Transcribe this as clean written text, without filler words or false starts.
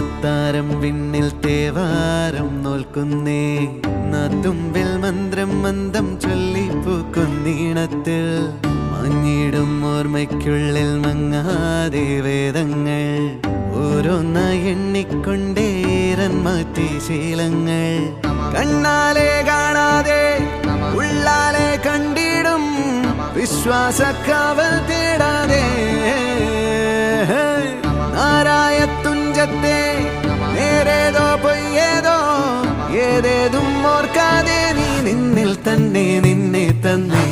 അത്താരം വിണ്ണിൽ തേവാരം നോൽക്കുന്നേ നാത്തുമ്പിൽ മന്ത്രം മന്ദം ചൊല്ലിപ്പൂക്കുന്നീണത്തിൽ മഞ്ഞിടും ഓർമ്മയ്ക്കുള്ളിൽ മങ്ങാതെ വേദങ്ങൾ ഓരോന്നായി എണ്ണിക്കൊണ്ടേരൻ മാറ്റി ശീലങ്ങൾ കണ്ണാലെ കാണാതെ ഉള്ളാലെ കണ്ടിടും വിശ്വാസക്കാവൽ തേടാതെ നാരായ തുഞ്ചത്തെ നേരേതോ പൊയ്യേതോ ഏതേതും ഓർക്കാതെ നീ നിന്നിൽ തന്നെ നിന്നെ തന്നെ